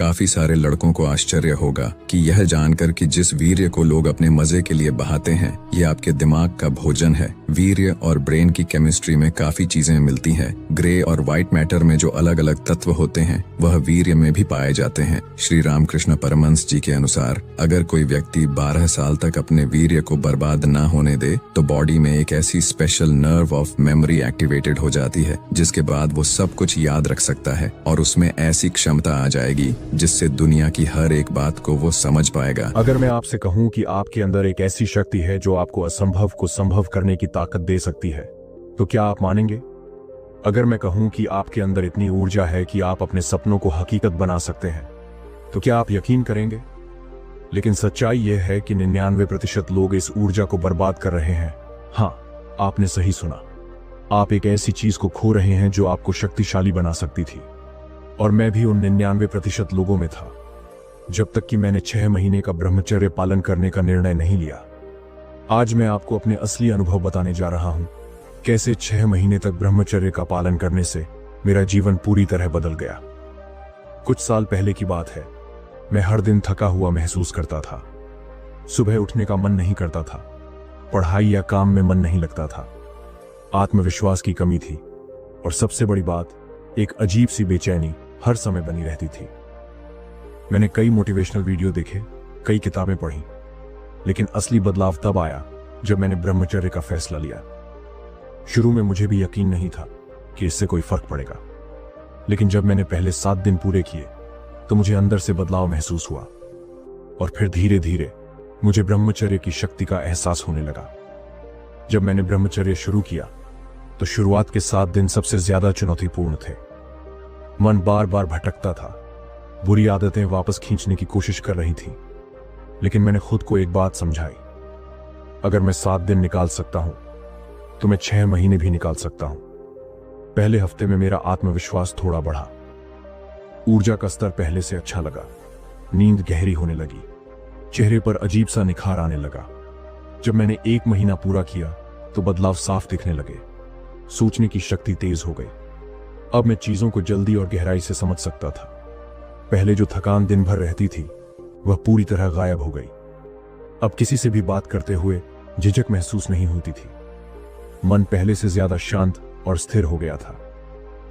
काफी सारे लड़कों को आश्चर्य होगा कि यह जानकर कि जिस वीर्य को लोग अपने मजे के लिए बहाते हैं ये आपके दिमाग का भोजन है। वीर्य और ब्रेन की केमिस्ट्री में काफी चीजें मिलती हैं। ग्रे और व्हाइट मैटर में जो अलग अलग तत्व होते हैं वह वीर्य में भी पाए जाते हैं। श्री रामकृष्ण परमहंस जी के अनुसार अगर कोई व्यक्ति 12 साल तक अपने वीर्य को बर्बाद न होने दे तो बॉडी में एक ऐसी special nerve of memory activated हो जाती है जिसके बाद वो सब कुछ याद रख सकता है और उसमें ऐसी क्षमता आ जाएगी जिससे दुनिया की हर एक बात को वो समझ पाएगा। अगर मैं आपसे कहूं कि आपके अंदर एक ऐसी शक्ति है जो आपको असंभव को संभव करने की ताकत दे सकती है तो क्या आप मानेंगे? अगर मैं कहूं कि आपके अंदर इतनी ऊर्जा है कि आप अपने सपनों को हकीकत बना सकते हैं तो क्या आप यकीन करेंगे? लेकिन सच्चाई यह है कि 99% लोग इस ऊर्जा को बर्बाद कर रहे हैं। हाँ, आपने सही सुना। आप एक ऐसी चीज को खो रहे हैं जो आपको शक्तिशाली बना सकती थी। और मैं भी उन 99% लोगों में था जब तक कि मैंने 6 महीने का ब्रह्मचर्य पालन करने का निर्णय नहीं लिया। आज मैं आपको अपने असली अनुभव बताने जा रहा हूं, कैसे 6 महीने तक ब्रह्मचर्य का पालन करने से मेरा जीवन पूरी तरह बदल गया। कुछ साल पहले की बात है। मैं हर दिन थका हुआ महसूस करता था। सुबह उठने का मन नहीं करता था। पढ़ाई या काम में मन नहीं लगता था। आत्मविश्वास की कमी थी और सबसे बड़ी बात, एक अजीब सी बेचैनी हर समय बनी रहती थी। मैंने कई मोटिवेशनल वीडियो देखे, कई किताबें पढ़ी, लेकिन असली बदलाव तब आया जब मैंने ब्रह्मचर्य का फैसला लिया। शुरू में मुझे भी यकीन नहीं था कि इससे कोई फर्क पड़ेगा, लेकिन जब मैंने पहले 7 दिन पूरे किए तो मुझे अंदर से बदलाव महसूस हुआ और फिर धीरे धीरे मुझे ब्रह्मचर्य की शक्ति का एहसास होने लगा। जब मैंने ब्रह्मचर्य शुरू किया तो शुरुआत के 7 दिन सबसे ज्यादा चुनौतीपूर्ण थे। मन बार बार भटकता था, बुरी आदतें वापस खींचने की कोशिश कर रही थी, लेकिन मैंने खुद को एक बात समझाई, अगर मैं 7 दिन निकाल सकता हूं तो मैं 6 महीने भी निकाल सकता हूं। पहले हफ्ते में मेरा आत्मविश्वास थोड़ा बढ़ा, ऊर्जा का स्तर पहले से अच्छा लगा, नींद गहरी होने लगी, चेहरे पर अजीब सा निखार आने लगा। जब मैंने 1 महीना पूरा किया तो बदलाव साफ दिखने लगे। सोचने की शक्ति तेज हो गई। अब मैं चीजों को जल्दी और गहराई से समझ सकता था। पहले जो थकान दिन भर रहती थी वह पूरी तरह गायब हो गई। अब किसी से भी बात करते हुए झिझक महसूस नहीं होती थी। मन पहले से ज्यादा शांत और स्थिर हो गया था।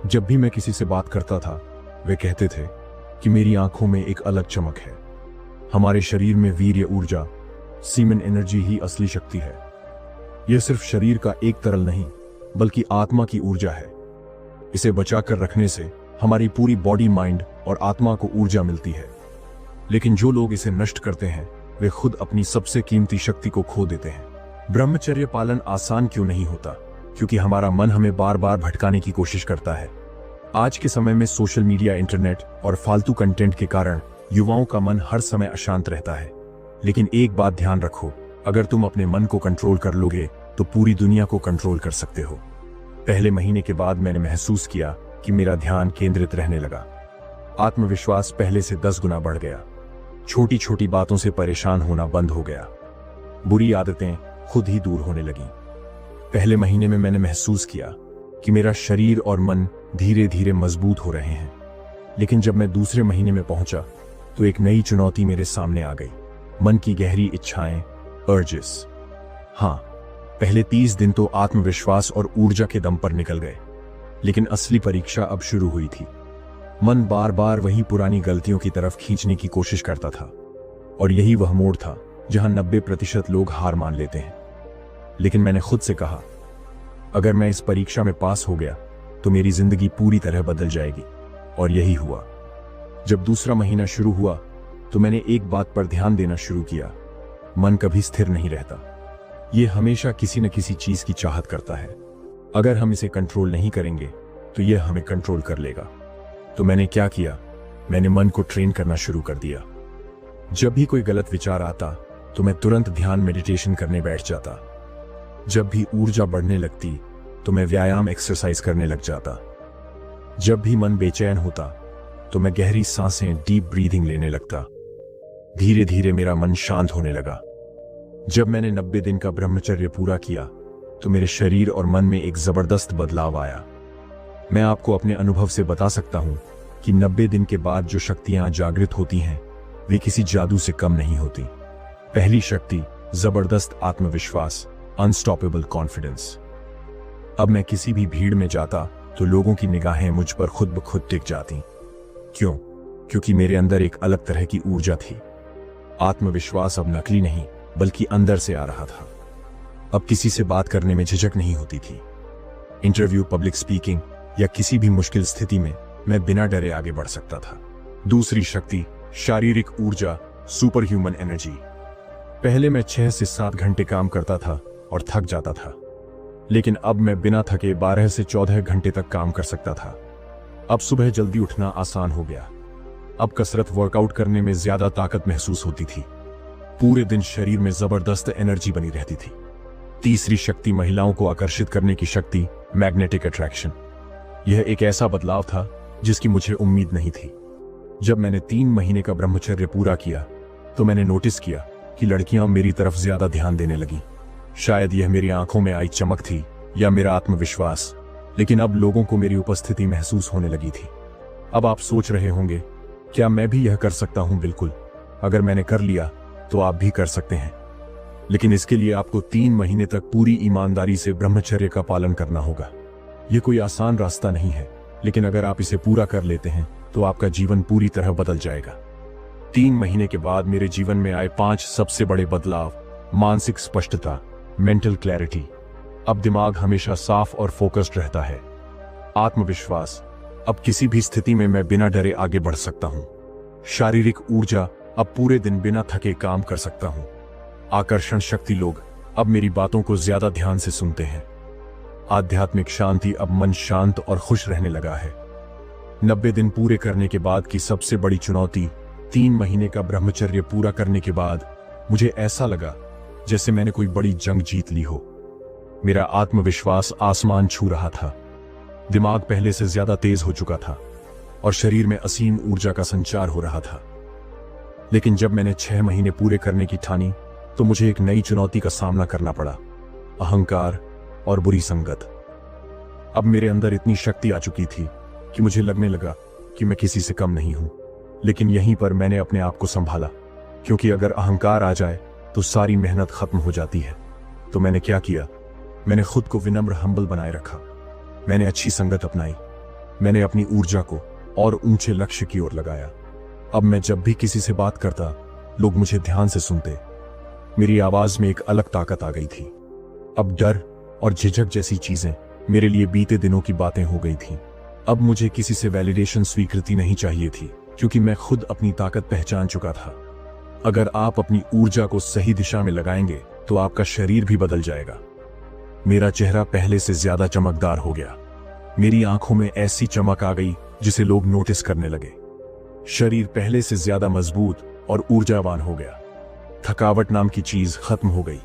जब भी मैं किसी से बात करता था वे कहते थे कि मेरी आंखों में एक अलग चमक है। हमारे शरीर में वीर्य ऊर्जा, सीमेन एनर्जी ही असली शक्ति है। यह सिर्फ शरीर का एक तरल नहीं बल्कि आत्मा की ऊर्जा है। इसे बचाकर रखने से हमारी पूरी बॉडी, माइंड और आत्मा को ऊर्जा मिलती है। लेकिन जो लोग इसे नष्ट करते हैं वे खुद अपनी सबसे कीमती शक्ति को खो देते हैं। ब्रह्मचर्य पालन आसान क्यों नहीं होता? क्योंकि हमारा मन हमें बार बार भटकाने की कोशिश करता है। आज के समय में सोशल मीडिया, इंटरनेट और फालतू कंटेंट के कारण युवाओं का मन हर समय अशांत रहता है। लेकिन एक बात ध्यान रखो, अगर तुम अपने मन को कंट्रोल कर लोगे तो पूरी दुनिया को कंट्रोल कर सकते हो। पहले महीने के बाद मैंने महसूस किया कि मेरा ध्यान केंद्रित रहने लगा। आत्मविश्वास पहले से 10 गुना बढ़ गया। छोटी छोटी बातों से परेशान होना बंद हो गया। बुरी आदतें खुद ही दूर होने लगीं। पहले महीने में मैंने महसूस किया कि मेरा शरीर और मन धीरे धीरे मजबूत हो रहे हैं। लेकिन जब मैं दूसरे महीने में पहुंचा तो एक नई चुनौती मेरे सामने आ गई। मन की गहरी इच्छाएं, अर्जेस। हाँ, पहले 30 दिन तो आत्मविश्वास और ऊर्जा के दम पर निकल गए, लेकिन असली परीक्षा अब शुरू हुई थी। मन बार बार वही पुरानी गलतियों की तरफ खींचने की कोशिश करता था और यही वह मोड़ था जहां 90% लोग हार मान लेते हैं। लेकिन मैंने खुद से कहा, अगर मैं इस परीक्षा में पास हो गया तो मेरी जिंदगी पूरी तरह बदल जाएगी। और यही हुआ। जब दूसरा महीना शुरू हुआ तो मैंने एक बात पर ध्यान देना शुरू किया, मन कभी स्थिर नहीं रहता। यह हमेशा किसी न किसी चीज की चाहत करता है। अगर हम इसे कंट्रोल नहीं करेंगे तो यह हमें कंट्रोल कर लेगा। तो मैंने क्या किया, मैंने मन को ट्रेन करना शुरू कर दिया। जब भी कोई गलत विचार आता तो मैं तुरंत ध्यान, मेडिटेशन करने बैठ जाता। जब भी ऊर्जा बढ़ने लगती तो मैं व्यायाम, एक्सरसाइज करने लग जाता। जब भी मन बेचैन होता तो मैं गहरी सांसें, डीप ब्रीदिंग लेने लगता। धीरे धीरे मेरा मन शांत होने लगा। जब मैंने 90 दिन का ब्रह्मचर्य पूरा किया तो मेरे शरीर और मन में एक जबरदस्त बदलाव आया। मैं आपको अपने अनुभव से बता सकता हूं कि 90 दिन के बाद जो शक्तियां जागृत होती हैं वे किसी जादू से कम नहीं होती। पहली शक्ति, जबरदस्त आत्मविश्वास, अनस्टॉपेबल कॉन्फिडेंस। अब मैं किसी भी भीड़ में जाता तो लोगों की निगाहें मुझ पर खुद ब खुद टिक जाती। क्यों? क्योंकि मेरे अंदर एक अलग तरह की ऊर्जा थी। आत्मविश्वास अब नकली नहीं बल्कि अंदर से आ रहा था। अब किसी से बात करने में झिझक नहीं होती थी। इंटरव्यू, पब्लिक स्पीकिंग या किसी भी मुश्किल स्थिति में मैं बिना डरे आगे बढ़ सकता था। दूसरी शक्ति, शारीरिक ऊर्जा, सुपर ह्यूमन एनर्जी। पहले मैं 6 से 7 घंटे काम करता था और थक जाता था, लेकिन अब मैं बिना थके 12 से 14 घंटे तक काम कर सकता था। अब सुबह जल्दी उठना आसान हो गया। अब कसरत, वर्कआउट करने में ज्यादा ताकत महसूस होती थी। पूरे दिन शरीर में जबरदस्त एनर्जी बनी रहती थी। तीसरी शक्ति, महिलाओं को आकर्षित करने की शक्ति, मैग्नेटिक अट्रैक्शन। यह एक ऐसा बदलाव था जिसकी मुझे उम्मीद नहीं थी। जब मैंने 3 महीने का ब्रह्मचर्य पूरा किया तो मैंने नोटिस किया कि लड़कियां मेरी तरफ ज्यादा ध्यान देने लगीं। शायद यह मेरी आंखों में आई चमक थी या मेरा आत्मविश्वास, लेकिन अब लोगों को मेरी उपस्थिति महसूस होने लगी थी। अब आप सोच रहे होंगे, क्या मैं भी यह कर सकता हूं? बिल्कुल, अगर मैंने कर लिया तो आप भी कर सकते हैं। लेकिन इसके लिए आपको 3 महीने तक पूरी ईमानदारी से ब्रह्मचर्य का पालन करना होगा। यह कोई आसान रास्ता नहीं है, लेकिन अगर आप इसे पूरा कर लेते हैं तो आपका जीवन पूरी तरह बदल जाएगा। 3 महीने के बाद मेरे जीवन में आए 5 सबसे बड़े बदलाव। मानसिक स्पष्टता, मेंटल क्लैरिटी। अब दिमाग हमेशा साफ और फोकस्ड रहता है। आत्मविश्वास, अब किसी भी स्थिति में मैं बिना डरे आगे बढ़ सकता हूं। शारीरिक ऊर्जा, अब पूरे दिन बिना थके काम कर सकता हूं। आकर्षण शक्ति, लोग अब मेरी बातों को ज्यादा ध्यान से सुनते हैं। आध्यात्मिक शांति, अब मन शांत और खुश रहने लगा है। 90 दिन पूरे करने के बाद की सबसे बड़ी चुनौती, 3 महीने का ब्रह्मचर्य पूरा करने के बाद मुझे ऐसा लगा जैसे मैंने कोई बड़ी जंग जीत ली हो। मेरा आत्मविश्वास आसमान छू रहा था। दिमाग पहले से ज्यादा तेज हो चुका था और शरीर में असीम ऊर्जा का संचार हो रहा था। लेकिन जब मैंने 6 महीने पूरे करने की ठानी तो मुझे एक नई चुनौती का सामना करना पड़ा, अहंकार और बुरी संगत। अब मेरे अंदर इतनी शक्ति आ चुकी थी कि मुझे लगने लगा कि मैं किसी से कम नहीं हूं। लेकिन यहीं पर मैंने अपने आप को संभाला, क्योंकि अगर अहंकार आ जाए तो सारी मेहनत खत्म हो जाती है। तो मैंने क्या किया? मैंने खुद को विनम्र, हम्बल बनाए रखा। मैंने अच्छी संगत अपनाई। मैंने अपनी ऊर्जा को और ऊंचे लक्ष्य की ओर लगाया। अब मैं जब भी किसी से बात करता, लोग मुझे ध्यान से सुनते। मेरी आवाज में एक अलग ताकत आ गई थी। अब डर और झिझक जैसी चीजें मेरे लिए बीते दिनों की बातें हो गई थीं। अब मुझे किसी से वैलिडेशन, स्वीकृति नहीं चाहिए थी, क्योंकि मैं खुद अपनी ताकत पहचान चुका था। अगर आप अपनी ऊर्जा को सही दिशा में लगाएंगे तो आपका शरीर भी बदल जाएगा। मेरा चेहरा पहले से ज्यादा चमकदार हो गया। मेरी आंखों में ऐसी चमक आ गई जिसे लोग नोटिस करने लगे। शरीर पहले से ज्यादा मजबूत और ऊर्जावान हो गया। थकावट नाम की चीज खत्म हो गई।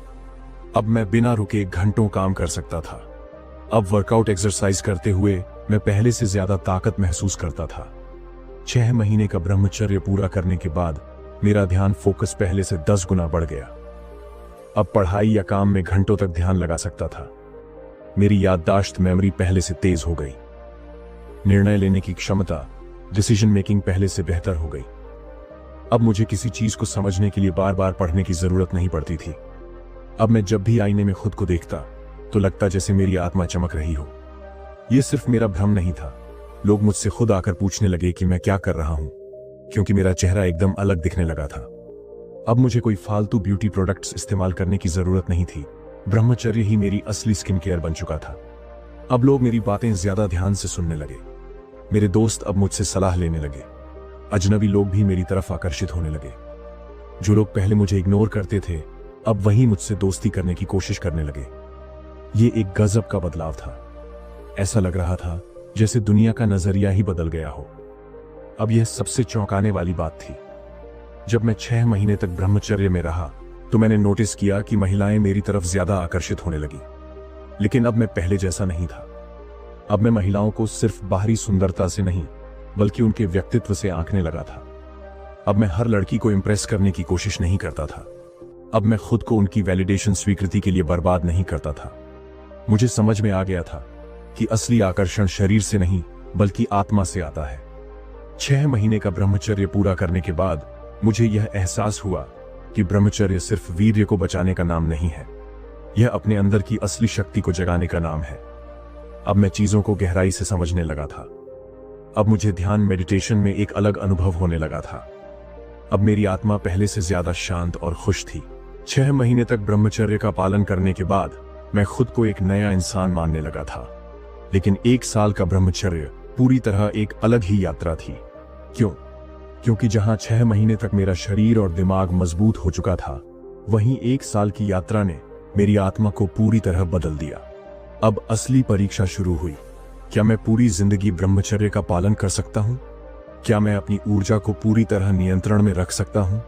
अब मैं बिना रुके घंटों काम कर सकता था। अब वर्कआउट, एक्सरसाइज करते हुए मैं पहले से ज्यादा ताकत महसूस करता था। 6 महीने का ब्रह्मचर्य पूरा करने के बाद मेरा ध्यान फोकस पहले से 10 गुना बढ़ गया। अब पढ़ाई या काम में घंटों तक ध्यान लगा सकता था। मेरी याददाश्त, मेमोरी पहले से तेज हो गई। निर्णय लेने की क्षमता, डिसीजन मेकिंग पहले से बेहतर हो गई। अब मुझे किसी चीज को समझने के लिए बार बार पढ़ने की जरूरत नहीं पड़ती थी। अब मैं जब भी आईने में खुद को देखता तो लगता जैसे मेरी आत्मा चमक रही हो। यह सिर्फ मेरा भ्रम नहीं था। लोग मुझसे खुद आकर पूछने लगे कि मैं क्या कर रहा हूं, क्योंकि मेरा चेहरा एकदम अलग दिखने लगा था। अब मुझे कोई फालतू ब्यूटी प्रोडक्ट्स इस्तेमाल करने की जरूरत नहीं थी। ब्रह्मचर्य ही मेरी असली स्किन केयर बन चुका था। अब लोग मेरी बातें ज्यादा ध्यान से सुनने लगे। मेरे दोस्त अब मुझसे सलाह लेने लगे। अजनबी लोग भी मेरी तरफ आकर्षित होने लगे। जो लोग पहले मुझे इग्नोर करते थे, अब वही मुझसे दोस्ती करने की कोशिश करने लगे। ये एक गजब का बदलाव था। ऐसा लग रहा था जैसे दुनिया का नजरिया ही बदल गया हो। अब यह सबसे चौंकाने वाली बात थी। जब मैं 6 महीने तक ब्रह्मचर्य में रहा तो मैंने नोटिस किया कि महिलाएं मेरी तरफ ज्यादा आकर्षित होने लगी। लेकिन अब मैं पहले जैसा नहीं था। अब मैं महिलाओं को सिर्फ बाहरी सुंदरता से नहीं, बल्कि उनके व्यक्तित्व से आंकने लगा था। अब मैं हर लड़की को इंप्रेस करने की कोशिश नहीं करता था। अब मैं खुद को उनकी वैलिडेशन, स्वीकृति के लिए बर्बाद नहीं करता था। मुझे समझ में आ गया था कि असली आकर्षण शरीर से नहीं बल्कि आत्मा से आता है। 6 महीने का ब्रह्मचर्य पूरा करने के बाद मुझे यह एहसास हुआ कि ब्रह्मचर्य सिर्फ वीर्य को बचाने का नाम नहीं है, यह अपने अंदर की असली शक्ति को जगाने का नाम है। अब मैं चीजों को गहराई से समझने लगा था। अब मुझे ध्यान मेडिटेशन में एक अलग अनुभव होने लगा था। अब मेरी आत्मा पहले से ज्यादा शांत और खुश थी। 6 महीने तक ब्रह्मचर्य का पालन करने के बाद मैं खुद को एक नया इंसान मानने लगा था। लेकिन 1 साल का ब्रह्मचर्य पूरी तरह एक अलग ही यात्रा थी। क्यों? क्योंकि जहां 6 महीने तक मेरा शरीर और दिमाग मजबूत हो चुका था, वहीं 1 साल की यात्रा ने मेरी आत्मा को पूरी तरह बदल दिया। अब असली परीक्षा शुरू हुई। क्या मैं पूरी जिंदगी ब्रह्मचर्य का पालन कर सकता हूं? क्या मैं अपनी ऊर्जा को पूरी तरह नियंत्रण में रख सकता हूं?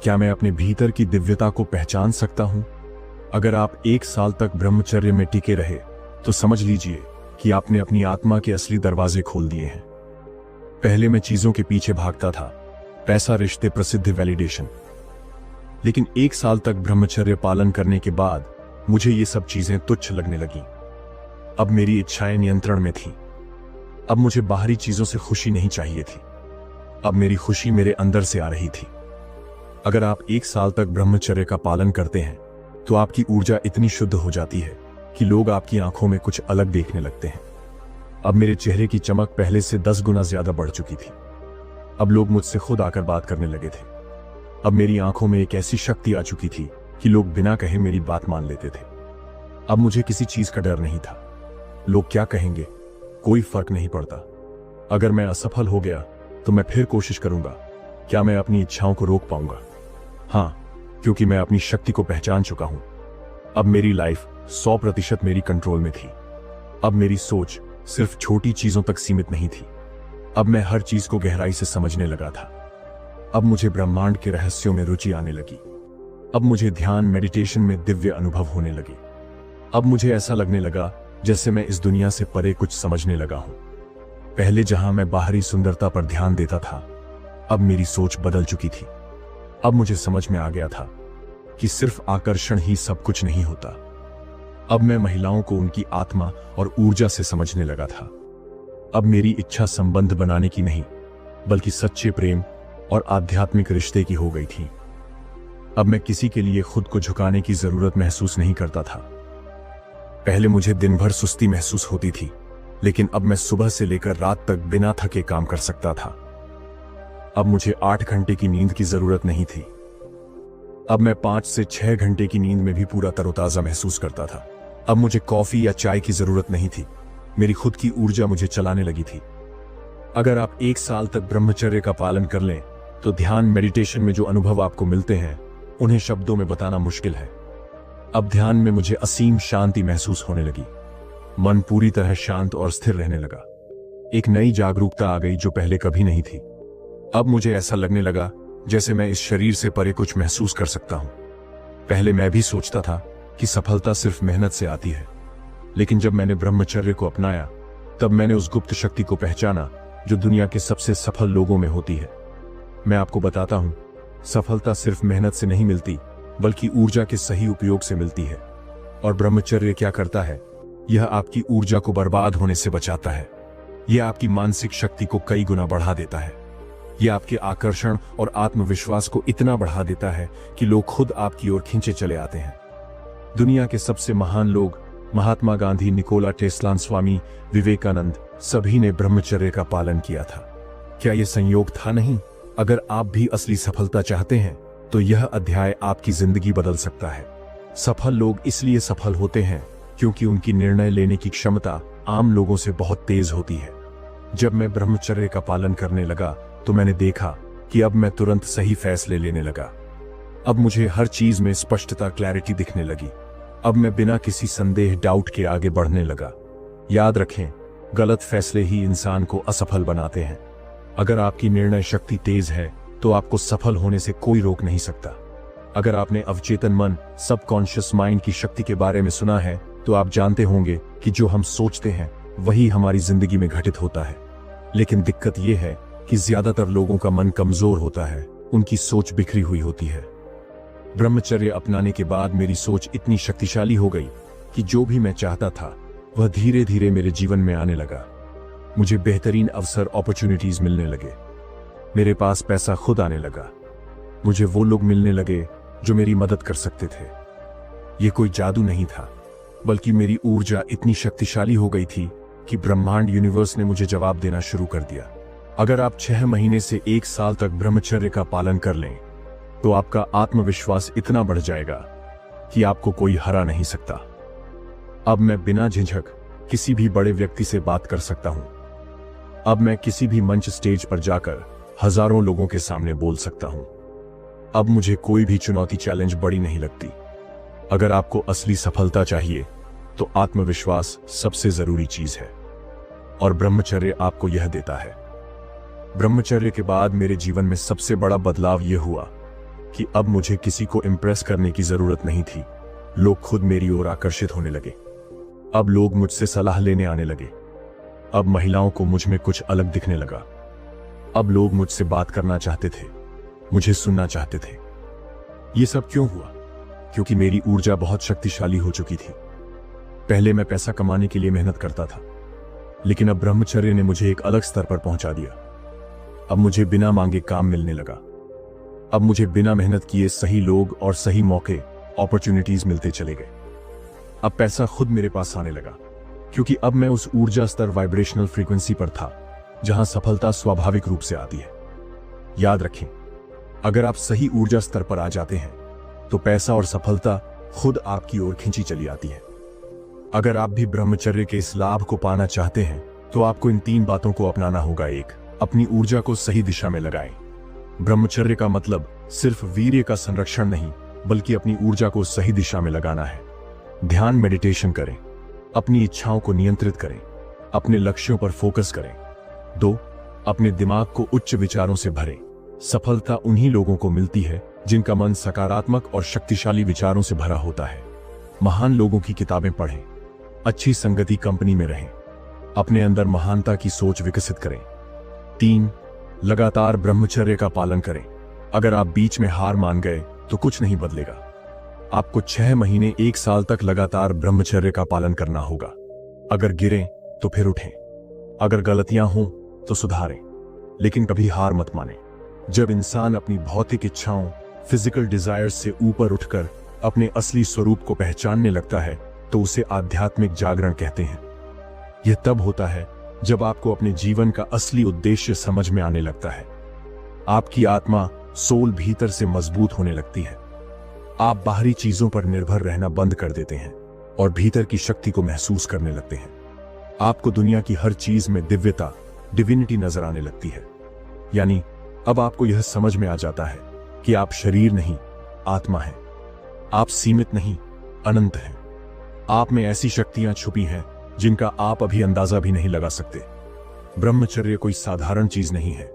क्या मैं अपने भीतर की दिव्यता को पहचान सकता हूं? अगर आप 1 साल तक ब्रह्मचर्य में टिके रहे तो समझ लीजिए कि आपने अपनी आत्मा के असली दरवाजे खोल दिए हैं। पहले मैं चीजों के पीछे भागता था, पैसा, रिश्ते, प्रसिद्ध, वैलिडेशन। लेकिन 1 साल तक ब्रह्मचर्य पालन करने के बाद मुझे ये सब चीजें तुच्छ लगने लगीं। अब मेरी इच्छाएं नियंत्रण में थीं। अब मुझे बाहरी चीजों से खुशी नहीं चाहिए थी। अब मेरी खुशी मेरे अंदर से आ रही थी। अगर आप 1 साल तक ब्रह्मचर्य का पालन करते हैं तो आपकी ऊर्जा इतनी शुद्ध हो जाती है कि लोग आपकी आंखों में कुछ अलग देखने लगते हैं। अब मेरे चेहरे की चमक पहले से 10 गुना ज्यादा बढ़ चुकी थी। अब लोग मुझसे खुद आकर बात करने लगे थे। अब मेरी आंखों में एक ऐसी शक्ति आ चुकी थी कि लोग बिना कहे मेरी बात मान लेते थे। अब मुझे किसी चीज का डर नहीं था। लोग क्या कहेंगे, कोई फर्क नहीं पड़ता। अगर मैं असफल हो गया तो मैं फिर कोशिश करूंगा। क्या मैं अपनी इच्छाओं को रोक पाऊंगा? हाँ, क्योंकि मैं अपनी शक्ति को पहचान चुका हूं। अब मेरी लाइफ 100% मेरी कंट्रोल में थी। अब मेरी सोच सिर्फ छोटी चीजों तक सीमित नहीं थी। अब मैं हर चीज को गहराई से समझने लगा था। अब मुझे ब्रह्मांड के रहस्यों में रुचि आने लगी। अब मुझे ध्यान, मेडिटेशन में दिव्य अनुभव होने लगे। अब मुझे ऐसा लगने लगा जैसे मैं इस दुनिया से परे कुछ समझने लगा हूं। पहले जहां मैं बाहरी सुंदरता पर ध्यान देता था, अब मेरी सोच बदल चुकी थी। अब मुझे समझ में आ गया था कि सिर्फ आकर्षण ही सब कुछ नहीं होता। अब मैं महिलाओं को उनकी आत्मा और ऊर्जा से समझने लगा था। अब मेरी इच्छा संबंध बनाने की नहीं, बल्कि सच्चे प्रेम और आध्यात्मिक रिश्ते की हो गई थी। अब मैं किसी के लिए खुद को झुकाने की जरूरत महसूस नहीं करता था। पहले मुझे दिन भर सुस्ती महसूस होती थी, लेकिन अब मैं सुबह से लेकर रात तक बिना थके काम कर सकता था। अब मुझे 8 घंटे की नींद की जरूरत नहीं थी। अब मैं 5 से 6 घंटे की नींद में भी पूरा तरोताजा महसूस करता था। अब मुझे कॉफी या चाय की जरूरत नहीं थी। मेरी खुद की ऊर्जा मुझे चलाने लगी थी। अगर आप 1 साल तक ब्रह्मचर्य का पालन कर लें तो ध्यान, मेडिटेशन में जो अनुभव आपको मिलते हैं उन्हें शब्दों में बताना मुश्किल है। अब ध्यान में मुझे असीम शांति महसूस होने लगी। मन पूरी तरह शांत और स्थिर रहने लगा। एक नई जागरूकता आ गई जो पहले कभी नहीं थी। अब मुझे ऐसा लगने लगा जैसे मैं इस शरीर से परे कुछ महसूस कर सकता हूं। पहले मैं भी सोचता था कि सफलता सिर्फ मेहनत से आती है, लेकिन जब मैंने ब्रह्मचर्य को अपनाया तब मैंने उस गुप्त शक्ति को पहचाना जो दुनिया के सबसे सफल लोगों में होती है। मैं आपको बताता हूं, सफलता सिर्फ मेहनत से नहीं मिलती, बल्कि ऊर्जा के सही उपयोग से मिलती है। और ब्रह्मचर्य क्या करता है? यह आपकी ऊर्जा को बर्बाद होने से बचाता है। यह आपकी मानसिक शक्ति को कई गुना बढ़ा देता है। यह आपके आकर्षण और आत्मविश्वास को इतना बढ़ा देता है कि लोग खुद आपकी ओर खींचे चले आते हैं। दुनिया के सबसे महान लोग, महात्मा गांधी, निकोला टेस्ला, स्वामी विवेकानंद, सभी ने ब्रह्मचर्य का पालन किया था। क्या यह संयोग था? नहीं। अगर आप भी असली सफलता चाहते हैं तो यह अध्याय आपकी जिंदगी बदल सकता है। सफल लोग इसलिए सफल होते हैं क्योंकि उनकी निर्णय लेने की क्षमता आम लोगों से बहुत तेज होती है। जब मैं ब्रह्मचर्य का पालन करने लगा तो मैंने देखा कि अब मैं तुरंत सही फैसले लेने लगा। अब मुझे हर चीज में स्पष्टता, क्लैरिटी दिखने लगी। अब मैं बिना किसी संदेह, डाउट के आगे बढ़ने लगा। याद रखें, गलत फैसले ही इंसान को असफल बनाते हैं। अगर आपकी निर्णय शक्ति तेज है तो आपको सफल होने से कोई रोक नहीं सकता। अगर आपने अवचेतन मन, सबकॉन्शियस माइंड की शक्ति के बारे में सुना है तो आप जानते होंगे कि जो हम सोचते हैं वही हमारी जिंदगी में घटित होता है। लेकिन दिक्कत यह है कि ज्यादातर लोगों का मन कमजोर होता है, उनकी सोच बिखरी हुई होती है। ब्रह्मचर्य अपनाने के बाद मेरी सोच इतनी शक्तिशाली हो गई कि जो भी मैं चाहता था वह धीरे धीरे मेरे जीवन में आने लगा। मुझे बेहतरीन अवसर अपॉर्चुनिटीज मिलने लगे। मेरे पास पैसा खुद आने लगा। मुझे वो लोग मिलने लगे जो मेरी मदद कर सकते थे। ये कोई जादू नहीं था, बल्कि मेरी ऊर्जा इतनी शक्तिशाली हो गई थी कि ब्रह्मांड यूनिवर्स ने मुझे जवाब देना शुरू कर दिया। अगर आप 6 महीने से 1 साल तक ब्रह्मचर्य का पालन कर लें तो आपका आत्मविश्वास इतना बढ़ जाएगा कि आपको कोई हरा नहीं सकता। अब मैं बिना झिझक किसी भी बड़े व्यक्ति से बात कर सकता हूं। अब मैं किसी भी मंच स्टेज पर जाकर हजारों लोगों के सामने बोल सकता हूं। अब मुझे कोई भी चुनौती चैलेंज बड़ी नहीं लगती। अगर आपको असली सफलता चाहिए तो आत्मविश्वास सबसे जरूरी चीज है, और ब्रह्मचर्य आपको यह देता है। ब्रह्मचर्य के बाद मेरे जीवन में सबसे बड़ा बदलाव यह हुआ कि अब मुझे किसी को इम्प्रेस करने की जरूरत नहीं थी। लोग खुद मेरी ओर आकर्षित होने लगे। अब लोग मुझसे सलाह लेने आने लगे। अब महिलाओं को मुझ में कुछ अलग दिखने लगा। अब लोग मुझसे बात करना चाहते थे, मुझे सुनना चाहते थे। यह सब क्यों हुआ? क्योंकि मेरी ऊर्जा बहुत शक्तिशाली हो चुकी थी। पहले मैं पैसा कमाने के लिए मेहनत करता था, लेकिन अब ब्रह्मचर्य ने मुझे एक अलग स्तर पर पहुंचा दिया। अब मुझे बिना मांगे काम मिलने लगा। अब मुझे बिना मेहनत किए सही लोग और सही मौके, अपॉर्चुनिटीज मिलते चले गए। अब पैसा खुद मेरे पास आने लगा, क्योंकि अब मैं उस ऊर्जा स्तर, वाइब्रेशनल फ्रीक्वेंसी पर था जहां सफलता स्वाभाविक रूप से आती है। याद रखें, अगर आप सही ऊर्जा स्तर पर आ जाते हैं तो पैसा और सफलता खुद आपकी ओर खींची चली आती है। अगर आप भी ब्रह्मचर्य के इस लाभ को पाना चाहते हैं तो आपको इन 3 बातों को अपनाना होगा। 1, अपनी ऊर्जा को सही दिशा में लगाएं। ब्रह्मचर्य का मतलब सिर्फ वीर्य का संरक्षण नहीं, बल्कि अपनी ऊर्जा को सही दिशा में लगाना है। ध्यान, मेडिटेशन करें, अपनी इच्छाओं को नियंत्रित करें, अपने लक्ष्यों पर फोकस करें। 2, अपने दिमाग को उच्च विचारों से भरें। सफलता उन्हीं लोगों को मिलती है जिनका मन सकारात्मक और शक्तिशाली विचारों से भरा होता है। महान लोगों की किताबें पढ़ें, अच्छी संगति कंपनी में रहें, अपने अंदर महानता की सोच विकसित करें। 3, लगातार ब्रह्मचर्य का पालन करें। अगर आप बीच में हार मान गए तो कुछ नहीं बदलेगा। आपको 6 महीने 1 साल तक लगातार ब्रह्मचर्य का पालन करना होगा। अगर गिरें तो फिर उठें, अगर गलतियां हों तो सुधारें, लेकिन कभी हार मत मानें। जब इंसान अपनी भौतिक इच्छाओं, फिजिकल डिजायर्स से ऊपर उठकर अपने असली स्वरूप को पहचानने लगता है तो उसे आध्यात्मिक जागरण कहते हैं। यह तब होता है जब आपको अपने जीवन का असली उद्देश्य समझ में आने लगता है। आपकी आत्मा, सोल भीतर से मजबूत होने लगती है। आप बाहरी चीजों पर निर्भर रहना बंद कर देते हैं और भीतर की शक्ति को महसूस करने लगते हैं। आपको दुनिया की हर चीज में दिव्यता, डिविनिटी नजर आने लगती है। यानी अब आपको यह समझ में आ जाता है कि आप शरीर नहीं, आत्मा हैं। आप सीमित नहीं, अनंत हैं। आप में ऐसी शक्तियां छुपी हैं जिनका आप अभी अंदाजा भी नहीं लगा सकते। ब्रह्मचर्य कोई साधारण चीज नहीं है।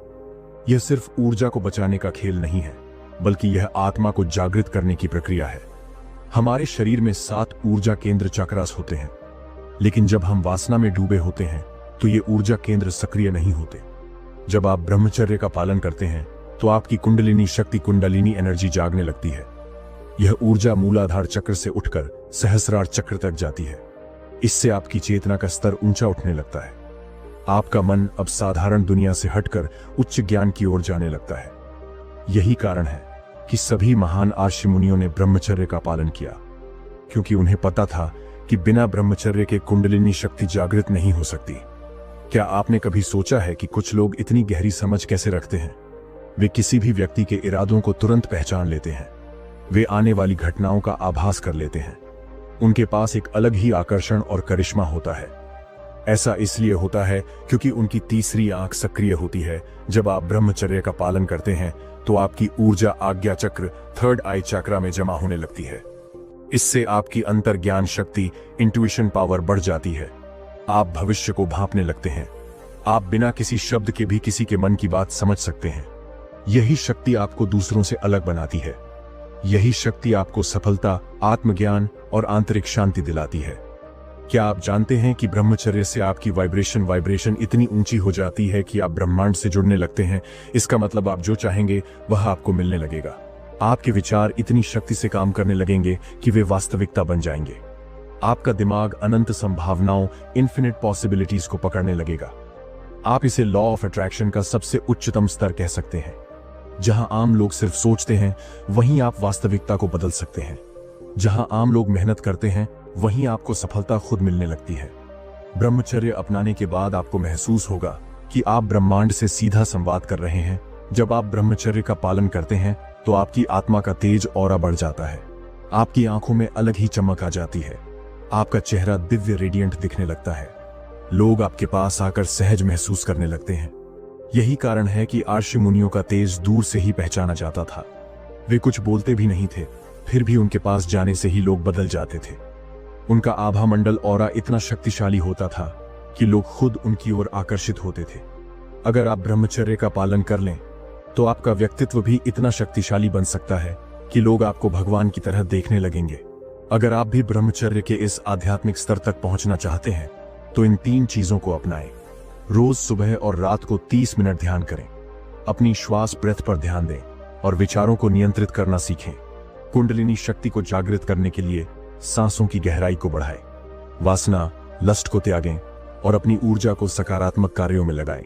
यह सिर्फ ऊर्जा को बचाने का खेल नहीं है, बल्कि यह आत्मा को जागृत करने की प्रक्रिया है। हमारे शरीर में 7 ऊर्जा केंद्र चक्रास होते हैं, लेकिन जब हम वासना में डूबे होते हैं तो ये ऊर्जा केंद्र सक्रिय नहीं होते। जब आप ब्रह्मचर्य का पालन करते हैं तो आपकी कुंडलिनी शक्ति, कुंडलिनी एनर्जी जागने लगती है। यह ऊर्जा मूलाधार चक्र से उठकर सहस्रार चक्र तक जाती है। इससे आपकी चेतना का स्तर ऊंचा उठने लगता है। आपका मन अब साधारण दुनिया से हटकर उच्च ज्ञान की ओर जाने लगता है। यही कारण है कि सभी महान ऋषि मुनियों ने ब्रह्मचर्य का पालन किया, क्योंकि उन्हें पता था कि बिना ब्रह्मचर्य के कुंडलिनी शक्ति जागृत नहीं हो सकती। क्या आपने कभी सोचा है कि कुछ लोग इतनी गहरी समझ कैसे रखते हैं? वे किसी भी व्यक्ति के इरादों को तुरंत पहचान लेते हैं। वे आने वाली घटनाओं का आभास कर लेते हैं। उनके पास एक अलग ही आकर्षण और करिश्मा होता है। ऐसा इसलिए होता है क्योंकि उनकी तीसरी आंख सक्रिय होती है। जब आप ब्रह्मचर्य का पालन करते हैं तो आपकी ऊर्जा आज्ञा चक्र, थर्ड आई चक्रा में जमा होने लगती है। इससे आपकी अंतर ज्ञान शक्ति, इंट्यूशन पावर बढ़ जाती है। आप भविष्य को भांपने लगते हैं। आप बिना किसी शब्द के भी किसी के मन की बात समझ सकते हैं। यही शक्ति आपको दूसरों से अलग बनाती है। यही शक्ति आपको सफलता, आत्मज्ञान और आंतरिक शांति दिलाती है। क्या आप जानते हैं कि ब्रह्मचर्य से आपकी वाइब्रेशन इतनी ऊंची हो जाती है कि आप ब्रह्मांड से जुड़ने लगते हैं? इसका मतलब आप जो चाहेंगे वह आपको मिलने लगेगा। आपके विचार इतनी शक्ति से काम करने लगेंगे कि वे वास्तविकता बन जाएंगे। आपका दिमाग अनंत संभावनाओं, इन्फिनिट पॉसिबिलिटीज को पकड़ने लगेगा। आप इसे लॉ ऑफ अट्रैक्शन का सबसे उच्चतम स्तर कह सकते हैं। जहां आम लोग सिर्फ सोचते हैं, वहीं आप वास्तविकता को बदल सकते हैं। जहां आम लोग मेहनत करते हैं, वहीं आपको सफलता खुद मिलने लगती है। ब्रह्मचर्य अपनाने के बाद आपको महसूस होगा कि आप ब्रह्मांड से सीधा संवाद कर रहे हैं। जब आप ब्रह्मचर्य का पालन करते हैं तो आपकी आत्मा का तेज ऑरा बढ़ जाता है। आपकी आंखों में अलग ही चमक आ जाती है। आपका चेहरा दिव्य रेडिएंट दिखने लगता है। लोग आपके पास आकर सहज महसूस करने लगते हैं। यही कारण है कि आर्षि मुनियों का तेज दूर से ही पहचाना जाता था। वे कुछ बोलते भी नहीं थे, फिर भी उनके पास जाने से ही लोग बदल जाते थे। उनका आभा मंडल ऑरा इतना शक्तिशाली होता था कि लोग खुद उनकी ओर आकर्षित होते थे। अगर आप ब्रह्मचर्य का पालन कर लें तो आपका व्यक्तित्व भी इतना शक्तिशाली बन सकता है कि लोग आपको भगवान की तरह देखने लगेंगे। अगर आप भी ब्रह्मचर्य के इस आध्यात्मिक स्तर तक पहुंचना चाहते हैं तो इन 3 चीजों को अपनाएं। रोज सुबह और रात को 30 मिनट ध्यान करें। अपनी श्वास ब्रेथ पर ध्यान दें और विचारों को नियंत्रित करना सीखें। कुंडलिनी शक्ति को जागृत करने के लिए सांसों की गहराई को बढ़ाएं। वासना, लस्ट को त्यागें और अपनी ऊर्जा को सकारात्मक कार्यों में लगाएं।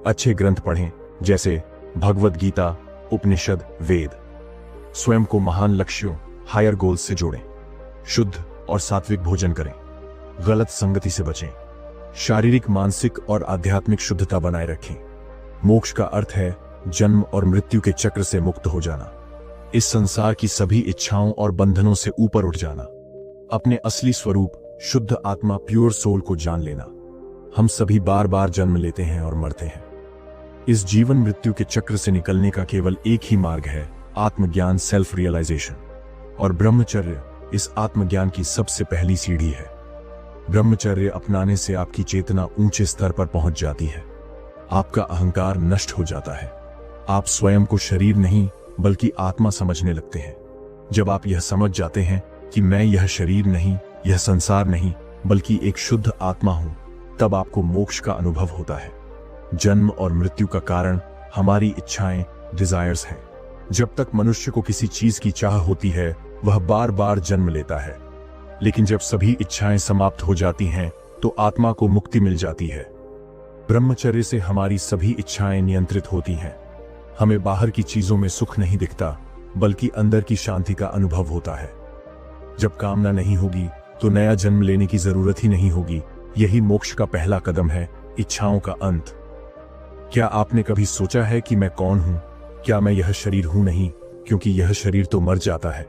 अच्छे ग्रंथ पढ़ें, जैसे भगवद गीता, उपनिषद, वेद। स्वयं को महान लक्ष्यों, हायर गोल्स से जोड़ें। शुद्ध और सात्विक भोजन करें। गलत संगति से बचें। शारीरिक, मानसिक और आध्यात्मिक शुद्धता बनाए रखें। मोक्ष का अर्थ है जन्म और मृत्यु के चक्र से मुक्त हो जाना, इस संसार की सभी इच्छाओं और बंधनों से ऊपर उठ जाना, अपने असली स्वरूप शुद्ध आत्मा, प्योर सोल को जान लेना। हम सभी बार बार जन्म लेते हैं और मरते हैं। इस जीवन मृत्यु के चक्र से निकलने का केवल एक ही मार्ग है, आत्मज्ञान, सेल्फ रियलाइजेशन। और ब्रह्मचर्य इस आत्मज्ञान की सबसे पहली सीढ़ी है। ब्रह्मचर्य अपनाने से आपकी चेतना ऊंचे स्तर पर पहुंच जाती है। आपका अहंकार नष्ट हो जाता है। आप स्वयं को शरीर नहीं बल्कि आत्मा समझने लगते हैं। जब आप यह समझ जाते हैं कि मैं यह शरीर नहीं, यह संसार नहीं, बल्कि एक शुद्ध आत्मा हूं, तब आपको मोक्ष का अनुभव होता है। जन्म और मृत्यु का कारण हमारी इच्छाएं, डिजायर्स हैं। जब तक मनुष्य को किसी चीज की चाह होती है, वह बार बार जन्म लेता है। लेकिन जब सभी इच्छाएं समाप्त हो जाती हैं, तो आत्मा को मुक्ति मिल जाती है। ब्रह्मचर्य से हमारी सभी इच्छाएं नियंत्रित होती हैं। हमें बाहर की चीजों में सुख नहीं दिखता, बल्कि अंदर की शांति का अनुभव होता है। जब कामना नहीं होगी तो नया जन्म लेने की जरूरत ही नहीं होगी। यही मोक्ष का पहला कदम है, इच्छाओं का अंत। क्या आपने कभी सोचा है कि मैं कौन हूं? क्या मैं यह शरीर हूं? नहीं, क्योंकि यह शरीर तो मर जाता है।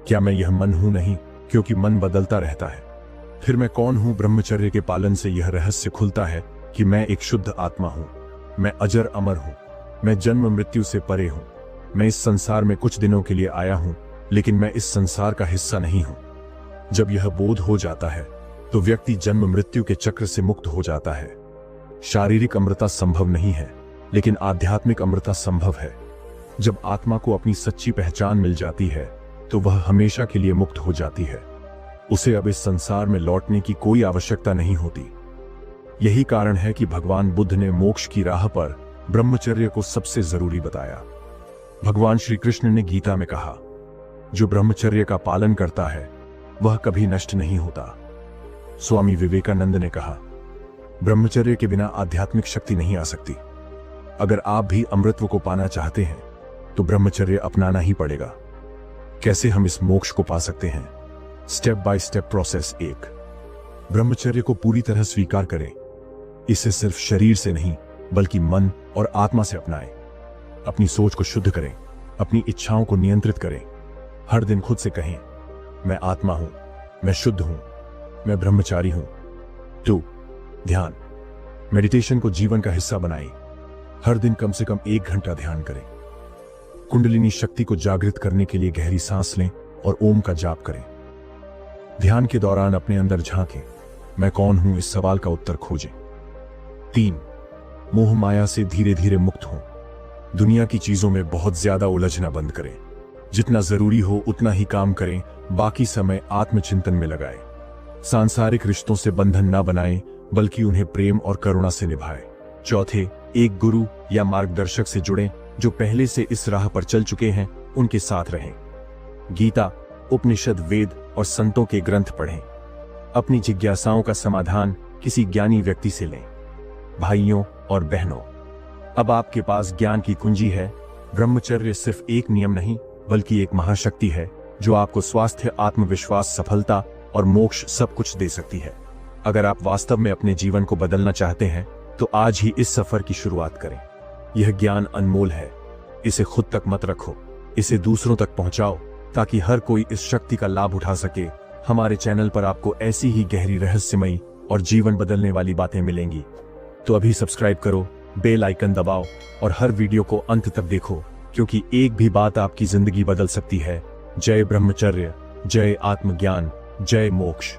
क्या मैं यह मन हूं? नहीं, क्योंकि मन बदलता रहता है। फिर मैं कौन हूं? ब्रह्मचर्य के पालन से यह रहस्य खुलता है कि मैं एक शुद्ध आत्मा हूं। मैं अजर अमर हूं। मैं जन्म मृत्यु से परे हूं। मैं इस संसार में कुछ दिनों के लिए आया हूं, लेकिन मैं इस संसार का हिस्सा नहीं हूं। जब यह बोध हो जाता है तो व्यक्ति जन्म मृत्यु के चक्र से मुक्त हो जाता है। शारीरिक अमरता संभव नहीं है, लेकिन आध्यात्मिक अमरता संभव है। जब आत्मा को अपनी सच्ची पहचान मिल जाती है तो वह हमेशा के लिए मुक्त हो जाती है। उसे अब इस संसार में लौटने की कोई आवश्यकता नहीं होती। यही कारण है कि भगवान बुद्ध ने मोक्ष की राह पर ब्रह्मचर्य को सबसे जरूरी बताया। भगवान श्री कृष्ण ने गीता में कहा, जो ब्रह्मचर्य का पालन करता है वह कभी नष्ट नहीं होता। स्वामी विवेकानंद ने कहा, ब्रह्मचर्य के बिना आध्यात्मिक शक्ति नहीं आ सकती। अगर आप भी अमृतत्व को पाना चाहते हैं तो ब्रह्मचर्य अपनाना ही पड़ेगा। कैसे हम इस मोक्ष को पा सकते हैं? Step by step process. 1, ब्रह्मचर्य को पूरी तरह स्वीकार करें। इसे सिर्फ शरीर से नहीं बल्कि मन और आत्मा से अपनाएं। अपनी सोच को शुद्ध करें। अपनी इच्छाओं को नियंत्रित करें। हर दिन खुद से कहें, मैं आत्मा हूं, मैं शुद्ध हूं, मैं ब्रह्मचारी हूं। 2, ध्यान। मेडिटेशन को जीवन का हिस्सा बनाएं। हर दिन कम से कम 1 घंटा ध्यान करें। कुंडलिनी शक्ति को जागृत करने के लिए गहरी सांस लें और ओम का जाप करें। ध्यान के दौरान अपने अंदर झांकें। मैं कौन हूं? इस सवाल का उत्तर खोजें। 3, मोह माया से धीरे धीरे मुक्त हों। दुनिया की चीजों में बहुत ज्यादा उलझना बंद करें। जितना जरूरी हो उतना ही काम करें, बाकी समय आत्मचिंतन में लगाएं। सांसारिक रिश्तों से बंधन ना बनाएं, बल्कि उन्हें प्रेम और करुणा से निभाएं। 4, एक गुरु या मार्गदर्शक से जुड़ें जो पहले से इस राह पर चल चुके हैं, उनके साथ रहें। गीता, उपनिषद, वेद और संतों के ग्रंथ पढ़ें। अपनी जिज्ञासाओं का समाधान किसी ज्ञानी व्यक्ति से लें। भाइयों और बहनों, अब आपके पास ज्ञान की कुंजी है। ब्रह्मचर्य सिर्फ एक नियम नहीं, बल्कि एक महाशक्ति है जो आपको स्वास्थ्य, आत्मविश्वास, सफलता और मोक्ष सब कुछ दे सकती है। अगर आप वास्तव में अपने जीवन को बदलना चाहते हैं तो आज ही इस सफर की शुरुआत करें। यह ज्ञान अनमोल है, इसे खुद तक मत रखो, इसे दूसरों तक पहुंचाओ ताकि हर कोई इस शक्ति का लाभ उठा सके। हमारे चैनल पर आपको ऐसी ही गहरी, रहस्यमयी और जीवन बदलने वाली बातें मिलेंगी। तो अभी सब्सक्राइब करो, बेल आइकन दबाओ और हर वीडियो को अंत तक देखो, क्योंकि एक भी बात आपकी जिंदगी बदल सकती है। जय ब्रह्मचर्य, जय आत्मज्ञान, जय मोक्ष।